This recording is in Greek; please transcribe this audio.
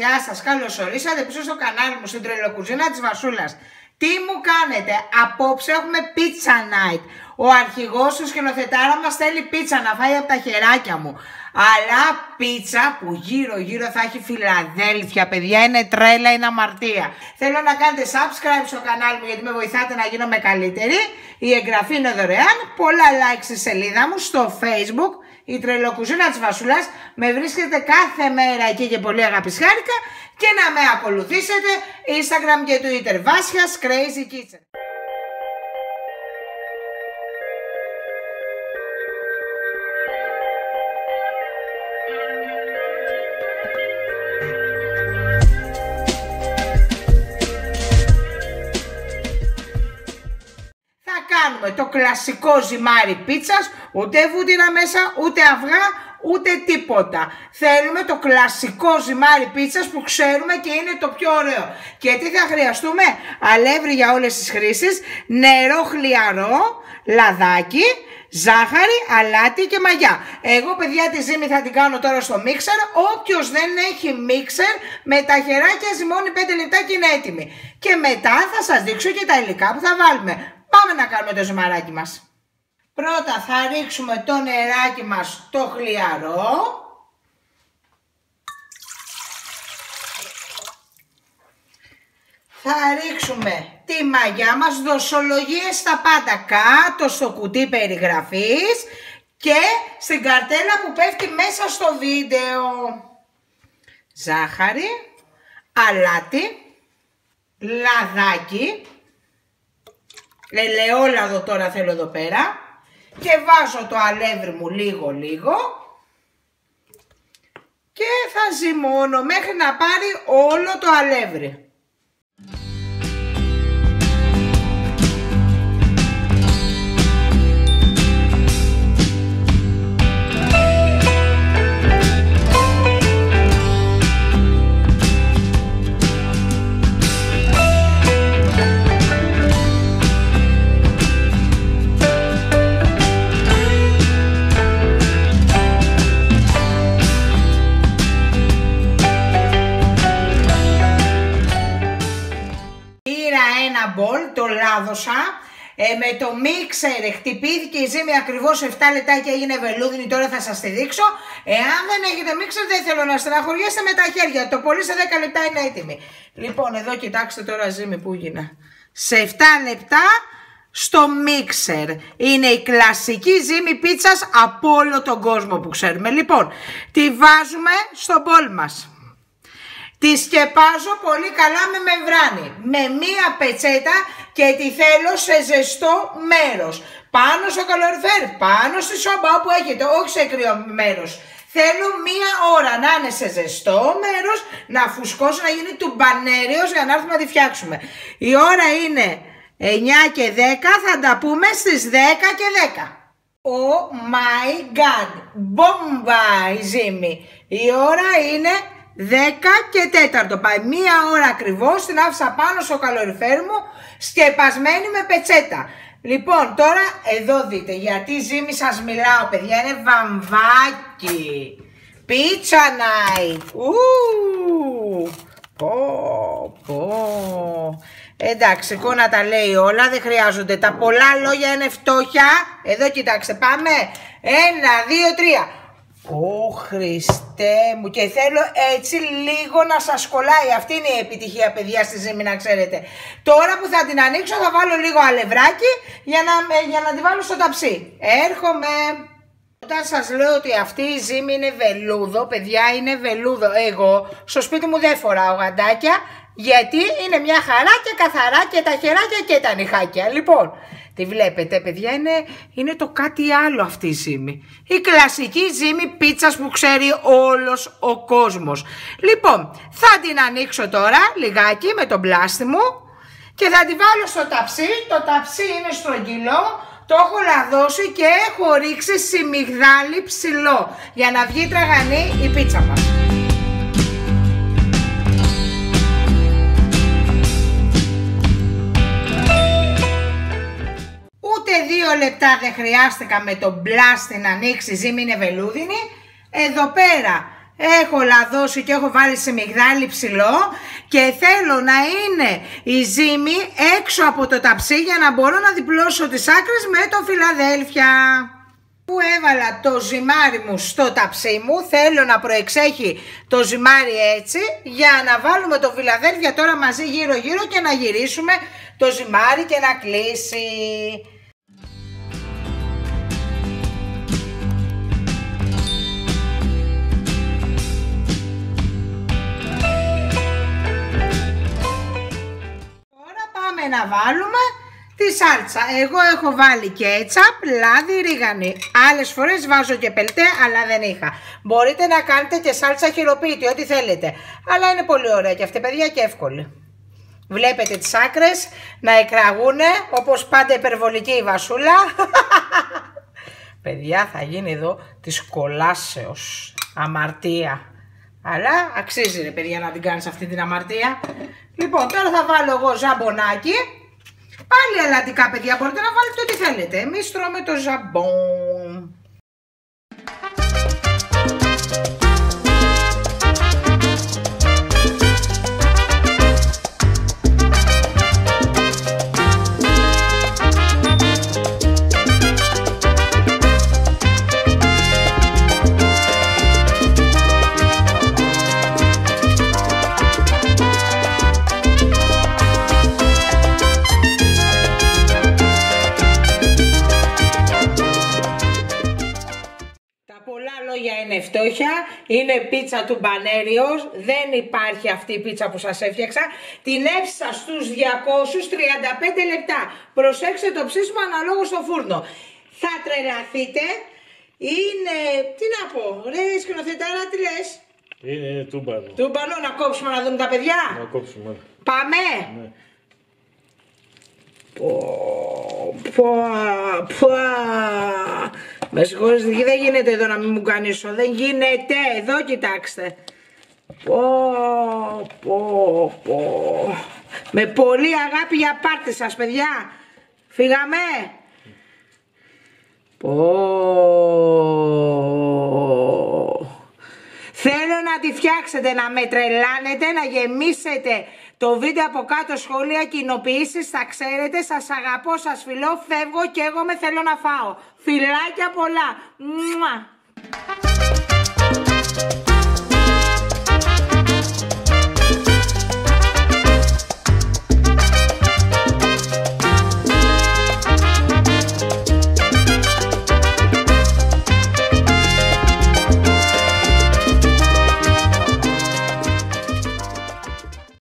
γεια σας, καλώς ορίσατε πίσω στο κανάλι μου, στην τρελοκουζίνα της Βασούλας. Τι μου κάνετε, απόψε έχουμε pizza night. Ο αρχηγός του σκηνοθετάρα μας θέλει πίτσα να φάει από τα χεράκια μου. Αλλά πίτσα που γύρω γύρω θα έχει Φιλαδέλφια, παιδιά, είναι τρέλα, είναι αμαρτία. Θέλω να κάνετε subscribe στο κανάλι μου γιατί με βοηθάτε να γίνομαι καλύτερη. Η εγγραφή είναι δωρεάν, πολλά like στη σελίδα μου στο Facebook. Η τρελοκουζίνα της Βασούλας, με βρίσκεται κάθε μέρα εκεί και πολύ αγαπησχάρικα, και να με ακολουθήσετε Instagram και Twitter, Βάσιας Crazy Kitchen. Κάνουμε το κλασικό ζυμάρι πίτσας, ούτε βούτυρα μέσα, ούτε αυγά, ούτε τίποτα. Θέλουμε το κλασικό ζυμάρι πίτσας που ξέρουμε και είναι το πιο ωραίο. Και τι θα χρειαστούμε? Αλεύρι για όλες τις χρήσεις, νερό χλιαρό, λαδάκι, ζάχαρη, αλάτι και μαγιά. Εγώ, παιδιά, τη ζύμη θα την κάνω τώρα στο μίξερ. Όποιος δεν έχει μίξερ, με τα χεράκια ζυμώνει 5 λεπτά και είναι έτοιμη. Και μετά θα σας δείξω και τα υλικά που θα βάλουμε. Πάμε να κάνουμε το ζυμαράκι μας. Πρώτα θα ρίξουμε το νεράκι μας το χλιαρό. Θα ρίξουμε τη μαγιά μας, δοσολογίες στα πάντα, κάτω στο κουτί περιγραφής και στην καρτέλα που πέφτει μέσα στο βίντεο. Ζάχαρη, αλάτι, λαδάκι, ελαιόλαδο τώρα θέλω εδώ πέρα, και βάζω το αλεύρι μου λίγο και θα ζυμώνω μέχρι να πάρει όλο το αλεύρι. Ένα μπολ, το λάδωσα, με το μίξερ χτυπήθηκε η ζύμη ακριβώς 7 λεπτά και έγινε βελούδινη, τώρα θα σας τη δείξω. Εάν δεν έχετε μίξερ δεν θέλω να στεναχωριέστε, με τα χέρια, το πολύ σε 10 λεπτά είναι έτοιμη. Λοιπόν, εδώ κοιτάξτε τώρα ζύμη που γίνα. Σε 7 λεπτά στο μίξερ. Είναι η κλασική ζύμη πίτσας από όλο τον κόσμο που ξέρουμε. Λοιπόν, τη βάζουμε στο μπολ μας. Τη σκεπάζω πολύ καλά με μεμβράνη, με μία πετσέτα, και τη θέλω σε ζεστό μέρος. Πάνω στο καλοριφέρ, πάνω στη σόμπα όπου έχετε, όχι σε κρύο μέρος. Θέλω μία ώρα να είναι σε ζεστό μέρος, να φουσκώσει, να γίνει τουμπανέριος για να έρθουμε να τη φτιάξουμε. Η ώρα είναι 9 και 10, θα τα πούμε στις 10 και 10. Oh my god, μπόμπα η ζύμη. Η ώρα είναι 10 και 4, πάει μία ώρα ακριβώς, την άφησα πάνω στο καλοριφέρ μου, σκεπασμένη με πετσέτα. Λοιπόν, τώρα εδώ δείτε, γιατί ζύμη σας μιλάω, παιδιά, είναι βαμβάκι. Pizza night. Εντάξει, εικόνα τα λέει όλα, δεν χρειάζονται. Τα πολλά λόγια είναι φτώχεια. Εδώ κοιτάξτε, πάμε. 1, 2, 3. Ω Χριστέ μου, και θέλω έτσι λίγο να σας κολλάει. Αυτή είναι η επιτυχία, παιδιά, στη ζύμη, να ξέρετε. Τώρα που θα την ανοίξω θα βάλω λίγο αλευράκι για να τη βάλω στο ταψί. Έρχομαι. Όταν σας λέω ότι αυτή η ζύμη είναι βελούδο, παιδιά, είναι βελούδο. Εγώ στο σπίτι μου δεν φοράω γαντάκια, γιατί είναι μια χαρά και καθαρά και τα χεράκια και τα νυχάκια. Λοιπόν, τη βλέπετε, παιδιά, είναι το κάτι άλλο αυτή η ζύμη. Η κλασική ζύμη πίτσας που ξέρει όλος ο κόσμος. Λοιπόν, θα την ανοίξω τώρα λιγάκι με τον πλάστη μου και θα τη βάλω στο ταψί. Το ταψί είναι στρογγυλό, το έχω λαδώσει και έχω ρίξει σιμιγδάλι ψηλό για να βγει τραγανή η πίτσα μας. Ούτε 2 λεπτά δεν χρειάστηκα με τον μπλάστη να ανοίξει, η ζύμη είναι βελούδινη. Εδώ πέρα έχω λαδώσει και έχω βάλει σε μυγδάλι ψηλό και θέλω να είναι η ζύμη έξω από το ταψί για να μπορώ να διπλώσω τις άκρες με το Φιλαδέλφια. Που έβαλα το ζυμάρι μου στο ταψί μου, θέλω να προεξέχει το ζυμάρι έτσι για να βάλουμε το Φιλαδέλφια τώρα μαζί γύρω γύρω και να γυρίσουμε το ζυμάρι και να κλείσει. Τώρα πάμε να βάλουμε τη σάλτσα. Εγώ έχω βάλει κέτσαπ, λάδι, ρίγανη. Άλλες φορές βάζω και πελτέ, αλλά δεν είχα. Μπορείτε να κάνετε και σάλτσα χειροποίητη, ό,τι θέλετε. Αλλά είναι πολύ ωραία και αυτή, παιδιά, και εύκολη. Βλέπετε τις άκρες να εκραγούνε, όπως πάντα υπερβολική η βασούλα. Παιδιά, θα γίνει εδώ της κολάσεως αμαρτία. Αλλά αξίζει, ρε παιδιά, να την κάνεις αυτή την αμαρτία. Λοιπόν, τώρα θα βάλω εγώ ζαμπονάκι. Πάλι ελλαντικά, παιδιά, μπορείτε να βάλετε ό,τι θέλετε. Εμείς τρώμε το ζαμπόν. Είναι φτώχεια, είναι πίτσα του Μπανέριος, δεν υπάρχει αυτή η πίτσα που σας έφτιαξα. Την έψησα στους 235 λεπτά. Προσέξτε το ψήσιμο αναλόγως στο φούρνο. Θα τρελαθείτε. Είναι, τι να πω, ρε σκηνοθετάρα, τι λες? Είναι τούμπανο. Τούμπανο, να κόψουμε να δούμε τα παιδιά. Να κόψουμε. Πάμε. Ναι. Με συγχωρείτε, δεν γίνεται εδώ να μην μου κανίσω. Δεν γίνεται. Εδώ κοιτάξτε. Με πολύ αγάπη για πάρτι σας, παιδιά. Φύγαμε. Θέλω να τη φτιάξετε, να με τρελάνετε, να γεμίσετε το βίντεο από κάτω, σχόλια, κοινοποιήσεις, θα ξέρετε, σας αγαπώ, σας φιλώ, φεύγω και εγώ με θέλω να φάω. Φιλάκια πολλά. Μουα.